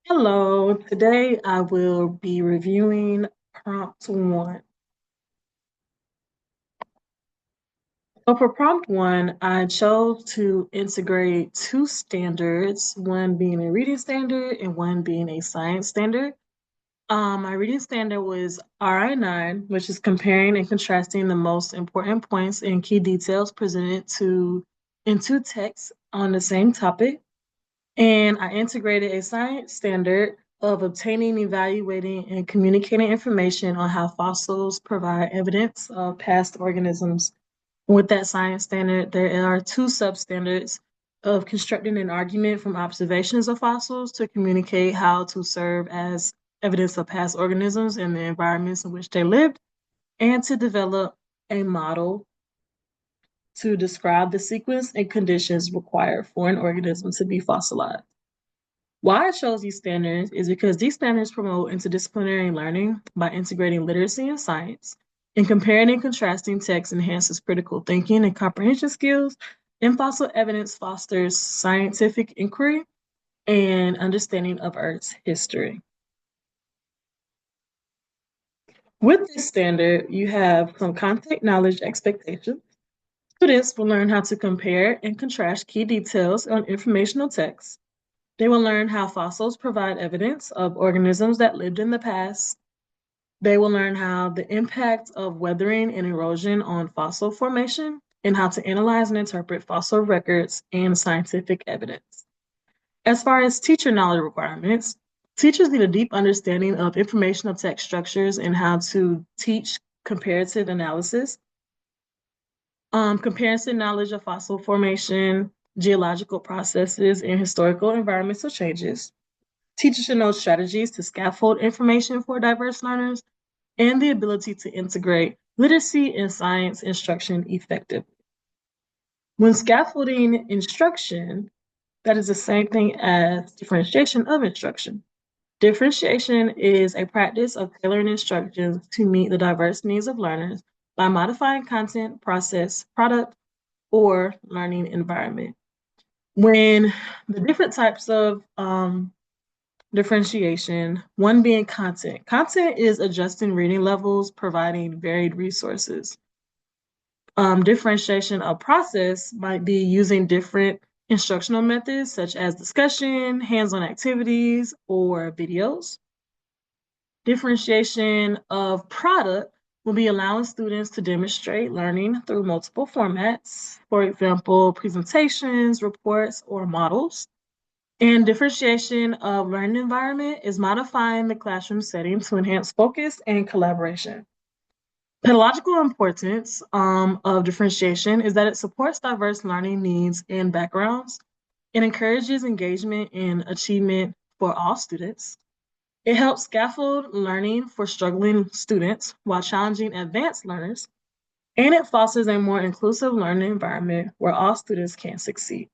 Hello, today I will be reviewing prompt one. So for prompt one, I chose to integrate two standards, one being a reading standard and one being a science standard. My reading standard was RI9, which is comparing and contrasting the most important points and key details presented in two texts on the same topic. And I integrated a science standard of obtaining, evaluating, and communicating information on how fossils provide evidence of past organisms. With that science standard, there are two substandards of constructing an argument from observations of fossils to communicate how to serve as evidence of past organisms and the environments in which they lived, and to develop a model to describe the sequence and conditions required for an organism to be fossilized. Why I chose these standards is because these standards promote interdisciplinary learning by integrating literacy and science, and comparing and contrasting texts enhances critical thinking and comprehension skills, and fossil evidence fosters scientific inquiry and understanding of Earth's history. With this standard, you have some content knowledge expectations. Students will learn how to compare and contrast key details on informational texts. They will learn how fossils provide evidence of organisms that lived in the past. They will learn how the impact of weathering and erosion on fossil formation and how to analyze and interpret fossil records and scientific evidence. As far as teacher knowledge requirements, teachers need a deep understanding of informational text structures and how to teach comparative analysis, comparison knowledge of fossil formation, geological processes, and historical environmental changes. Teachers should know strategies to scaffold information for diverse learners and the ability to integrate literacy and science instruction effectively. When scaffolding instruction, that is the same thing as differentiation of instruction. Differentiation is a practice of tailoring instructions to meet the diverse needs of learners by modifying content, process, product, or learning environment. When the different types of differentiation, one being content. Content is adjusting reading levels, providing varied resources. Differentiation of process might be using different instructional methods such as discussion, hands-on activities, or videos. Differentiation of product will be allowing students to demonstrate learning through multiple formats, for example, presentations, reports, or models. And differentiation of learning environment is modifying the classroom setting to enhance focus and collaboration. Pedagogical importance of differentiation is that it supports diverse learning needs and backgrounds. It encourages engagement and achievement for all students. It helps scaffold learning for struggling students while challenging advanced learners. And it fosters a more inclusive learning environment where all students can succeed.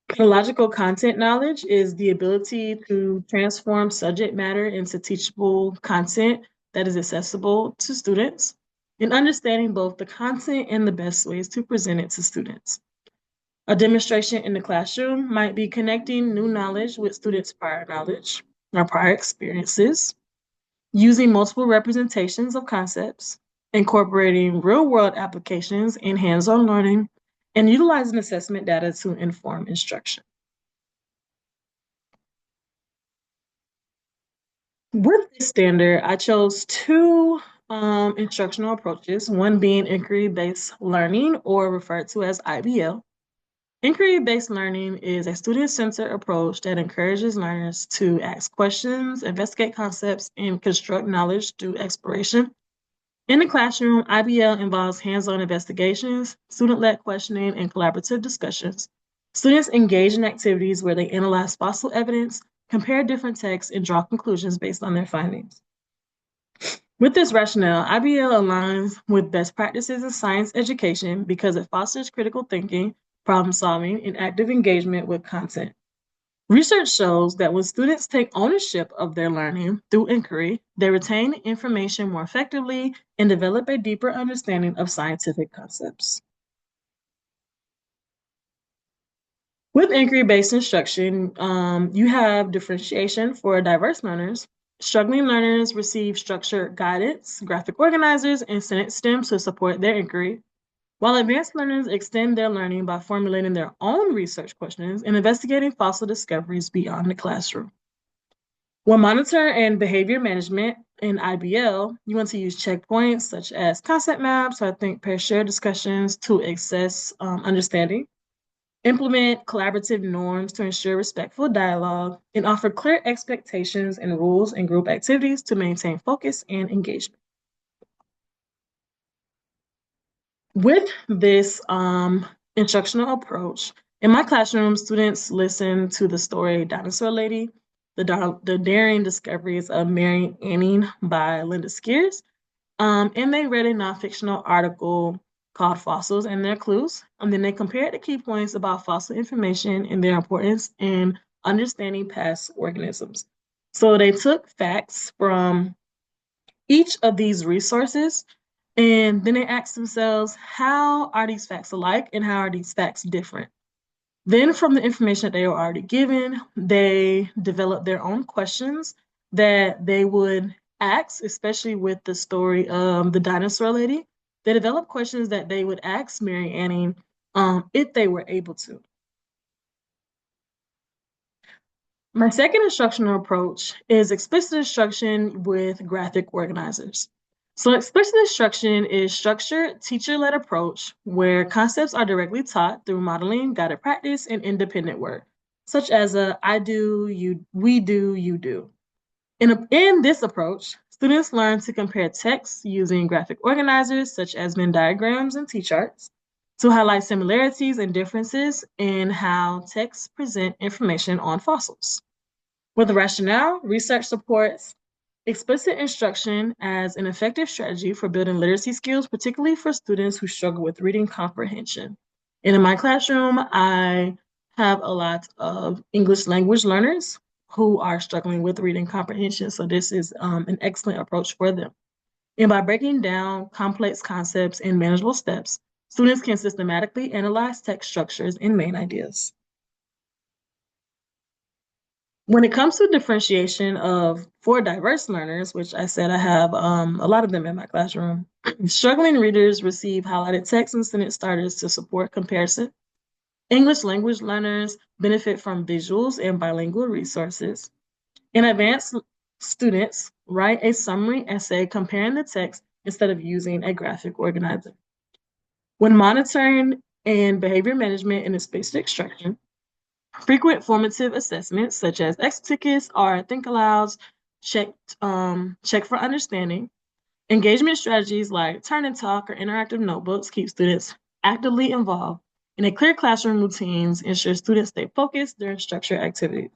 Pedagogical content knowledge is the ability to transform subject matter into teachable content that is accessible to students, and understanding both the content and the best ways to present it to students. A demonstration in the classroom might be connecting new knowledge with students' prior knowledge or prior experiences, using multiple representations of concepts, incorporating real-world applications and hands-on learning, and utilizing assessment data to inform instruction. With this standard, I chose two instructional approaches, one being inquiry-based learning, or referred to as IBL. Inquiry-based learning is a student-centered approach that encourages learners to ask questions, investigate concepts, and construct knowledge through exploration. In the classroom, IBL involves hands-on investigations, student-led questioning, and collaborative discussions. Students engage in activities where they analyze fossil evidence, compare different texts, and draw conclusions based on their findings. With this rationale, IBL aligns with best practices in science education because it fosters critical thinking, problem solving, and active engagement with content. Research shows that when students take ownership of their learning through inquiry, they retain information more effectively and develop a deeper understanding of scientific concepts. With inquiry-based instruction, you have differentiation for diverse learners. Struggling learners receive structured guidance, graphic organizers, and sentence stems to support their inquiry, while advanced learners extend their learning by formulating their own research questions and investigating fossil discoveries beyond the classroom. With monitor and behavior management in IBL, you want to use checkpoints such as concept maps or think pair share discussions to assess understanding. Implement collaborative norms to ensure respectful dialogue, and offer clear expectations and rules in group activities to maintain focus and engagement. With this instructional approach, in my classroom, students listen to the story Dinosaur Lady, the daring discoveries of Mary Anning by Linda Skeers, and they read a non-fictional article called Fossils and Their Clues. And then they compared the key points about fossil information and their importance in understanding past organisms. So they took facts from each of these resources, and then they asked themselves, how are these facts alike and how are these facts different? Then from the information that they were already given, they developed their own questions that they would ask, especially with the story of the dinosaur lady. They developed questions that they would ask Mary Anning if they were able to. My second instructional approach is explicit instruction with graphic organizers. So explicit instruction is structured, teacher-led approach where concepts are directly taught through modeling, guided practice, and independent work, such as I do, we do, you do. In this approach, students learn to compare texts using graphic organizers such as Venn diagrams and T-charts to highlight similarities and differences in how texts present information on fossils. With rationale, research supports explicit instruction as an effective strategy for building literacy skills, particularly for students who struggle with reading comprehension. And in my classroom, I have a lot of English language learners who are struggling with reading comprehension, so this is an excellent approach for them. And by breaking down complex concepts in manageable steps, students can systematically analyze text structures and main ideas. When it comes to differentiation for diverse learners, which I said I have a lot of them in my classroom, struggling readers receive highlighted text and sentence starters to support comparison. English language learners benefit from visuals and bilingual resources. And advanced students write a summary essay comparing the text instead of using a graphic organizer. When monitoring and behavior management in the space instruction, frequent formative assessments such as X-Tickets or Think Alouds check for understanding. Engagement strategies like turn and talk or interactive notebooks keep students actively involved, and a clear classroom routines ensure students stay focused during structured activities.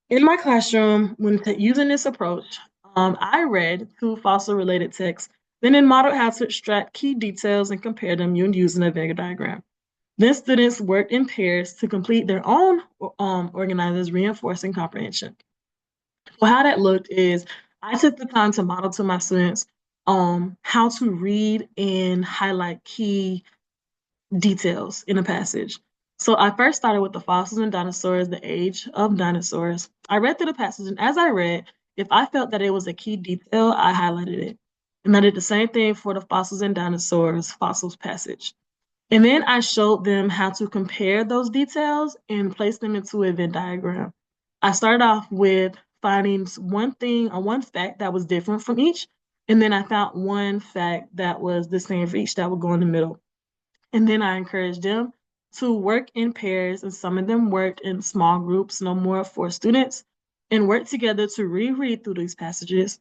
In my classroom, when using this approach, I read 2 fossil-related texts, then modeled how to extract key details and compare them using a Venn diagram. Then students worked in pairs to complete their own organizers, reinforcing comprehension. Well, how that looked is I took the time to model to my students how to read and highlight key details in a passage. So I first started with the fossils and dinosaurs, the age of dinosaurs. I read through the passage, and as I read, if I felt that it was a key detail, I highlighted it. And I did the same thing for the fossils and dinosaurs fossils passage. And then I showed them how to compare those details and place them into a Venn diagram. I started off with finding one thing or one fact that was different from each. And then I found one fact that was the same for each that would go in the middle. And then I encouraged them to work in pairs, and some of them worked in small groups, no more 4 students, and work together to reread through these passages,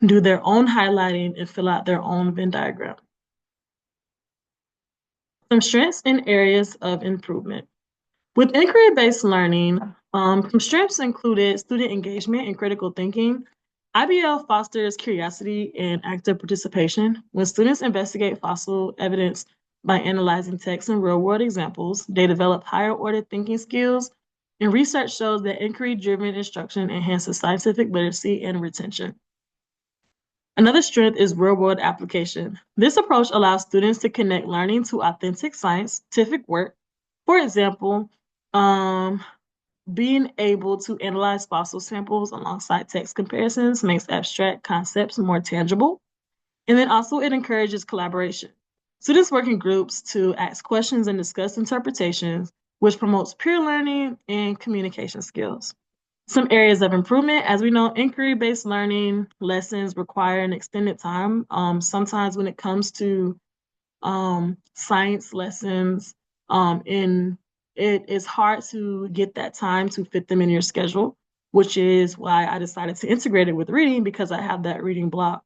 do their own highlighting, and fill out their own Venn diagram. Some strengths and areas of improvement. With inquiry-based learning, some strengths included student engagement and critical thinking. IBL fosters curiosity and active participation. When students investigate fossil evidence by analyzing text and real-world examples, they develop higher-order thinking skills, and research shows that inquiry-driven instruction enhances scientific literacy and retention. Another strength is real-world application. This approach allows students to connect learning to authentic scientific work For example, being able to analyze fossil samples alongside text comparisons makes abstract concepts more tangible. And then also it encourages collaboration. Students work in groups to ask questions and discuss interpretations, which promotes peer learning and communication skills. Some areas of improvement, as we know, inquiry-based learning lessons require an extended time. Sometimes when it comes to science lessons, and it is hard to get that time to fit them in your schedule, which is why I decided to integrate it with reading because I have that reading block.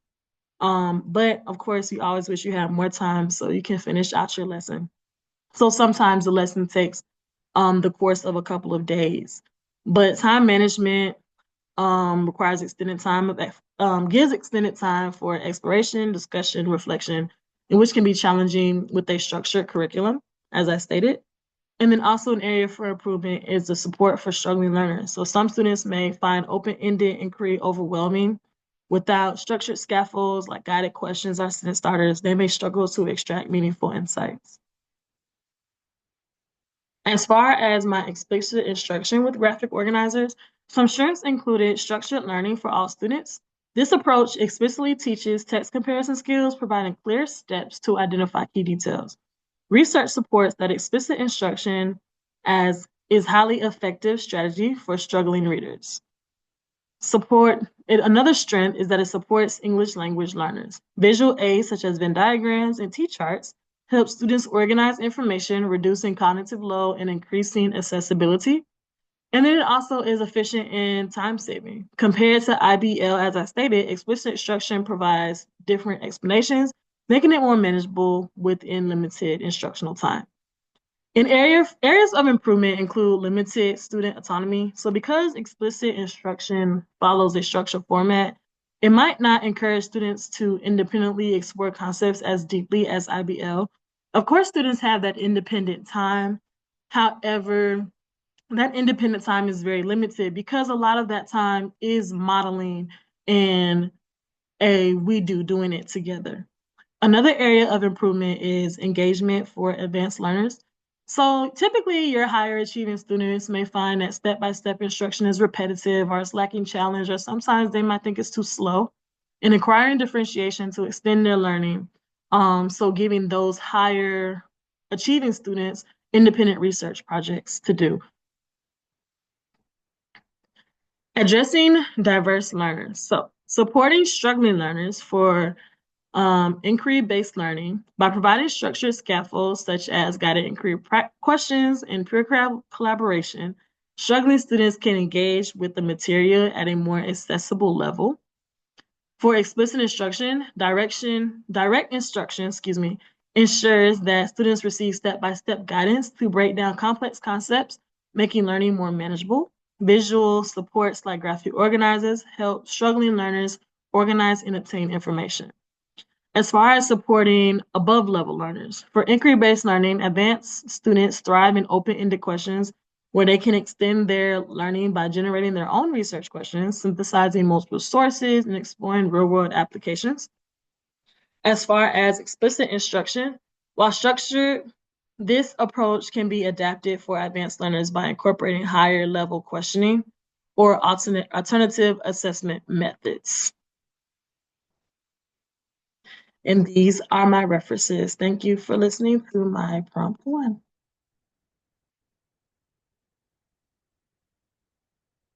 But of course, you always wish you had more time so you can finish out your lesson. So sometimes the lesson takes the course of a couple of days. But time management requires extended time gives extended time for exploration, discussion, reflection, and which can be challenging with a structured curriculum, as I stated. And then also an area for improvement is the support for struggling learners. So some students may find open-ended inquiry overwhelming. Without structured scaffolds like guided questions or sentence starters, they may struggle to extract meaningful insights. As far as my explicit instruction with graphic organizers, some strengths included structured learning for all students. This approach explicitly teaches text comparison skills, providing clear steps to identify key details. Research supports that explicit instruction as is highly effective strategy for struggling readers. Another strength is that it supports English language learners. Visual aids such as Venn diagrams and T-charts help students organize information, reducing cognitive load and increasing accessibility. And then it also is efficient in time saving. Compared to IBL, as I stated, explicit instruction provides different explanations, making it more manageable within limited instructional time. Areas of improvement include limited student autonomy. So because explicit instruction follows a structured format, it might not encourage students to independently explore concepts as deeply as IBL. Of course, students have that independent time. However, that independent time is very limited because a lot of that time is modeling and doing it together. Another area of improvement is engagement for advanced learners. So typically your higher achieving students may find that step-by-step instruction is repetitive or it's lacking challenge, or sometimes they might think it's too slow, and acquiring differentiation to extend their learning. So giving those higher achieving students independent research projects to do. Addressing diverse learners. So supporting struggling learners for inquiry-based learning by providing structured scaffolds such as guided inquiry questions and peer collaboration. Struggling students can engage with the material at a more accessible level. For explicit instruction, direct instruction, ensures that students receive step-by-step guidance to break down complex concepts, making learning more manageable. Visual supports like graphic organizers help struggling learners organize and obtain information. As far as supporting above level learners, for inquiry-based learning, advanced students thrive in open-ended questions where they can extend their learning by generating their own research questions, synthesizing multiple sources, and exploring real-world applications. As far as explicit instruction, while structured, this approach can be adapted for advanced learners by incorporating higher level questioning or alternative assessment methods. And these are my references. Thank you for listening to my prompt one.